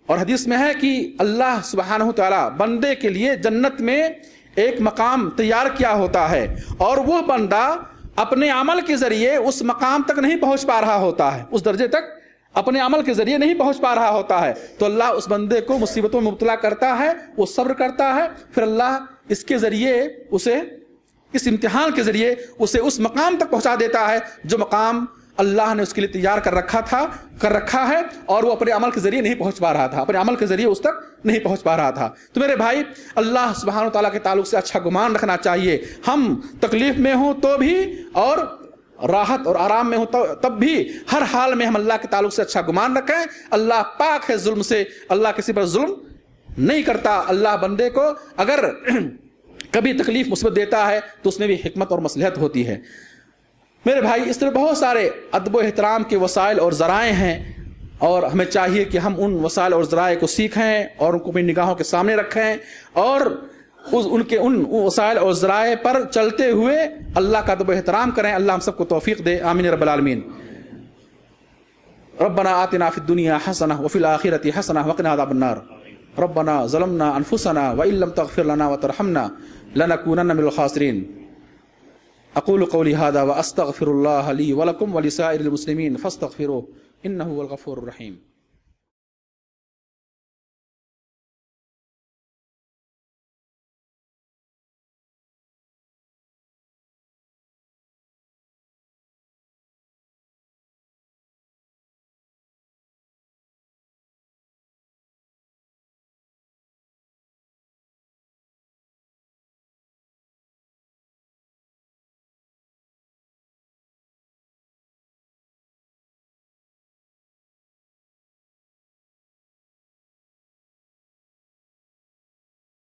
اور حدیث میں ہے کہ اللہ سبحانہ وتعالیٰ بندے کے لیے جنت میں ایک مقام تیار کیا ہوتا ہے، اور وہ بندہ اپنے عمل کے ذریعے اس مقام تک نہیں پہنچ پا رہا ہوتا ہے، اس درجے تک اپنے عمل کے ذریعے نہیں پہنچ پا رہا ہوتا ہے، تو اللہ اس بندے کو مصیبتوں میں مبتلا کرتا ہے، وہ صبر کرتا ہے، پھر اللہ اس کے ذریعے اسے، اس امتحان کے ذریعے اسے اس مقام تک پہنچا دیتا ہے جو مقام اللہ نے اس کے لیے تیار کر رکھا ہے، اور وہ اپنے عمل کے ذریعے نہیں پہنچ پا رہا تھا، اپنے عمل کے ذریعے اس تک نہیں پہنچ پا رہا تھا۔ تو میرے بھائی، اللہ سبحانہ وتعالیٰ کے تعلق سے اچھا گمان رکھنا چاہیے، ہم تکلیف میں ہوں تو بھی اور راحت اور آرام میں ہوں تب بھی، ہر حال میں ہم اللہ کے تعلق سے اچھا گمان رکھیں۔ اللہ پاک ہے ظلم سے، اللہ کسی پر ظلم نہیں کرتا، اللہ بندے کو اگر کبھی تکلیف مصیبت دیتا ہے تو اس میں بھی حکمت اور مصلحت ہوتی ہے۔ میرے بھائی، اس طرح بہت سارے ادب و احترام کے وسائل اور ذرائع ہیں، اور ہمیں چاہیے کہ ہم ان وسائل اور ذرائع کو سیکھیں اور ان کو اپنی نگاہوں کے سامنے رکھیں، اور ان وسائل اور ذرائع پر چلتے ہوئے اللہ کا ادب و احترام کریں۔ اللہ ہم سب کو توفیق دے، آمین رب العالمین۔ ربنا آتنا فی الدنیا حسنہ وفی الآخرۃ حسنہ وقنا عذاب النار۔ ربنا ظلمنا انفسنا وان لم تغفر لنا وترحمنا لنکونن من الخاسرین۔ اقول قولی هذا واستغفر اللہ لی ولکم ولسائر المسلمین فاستغفروہ انہ هو الغفور الرحیم۔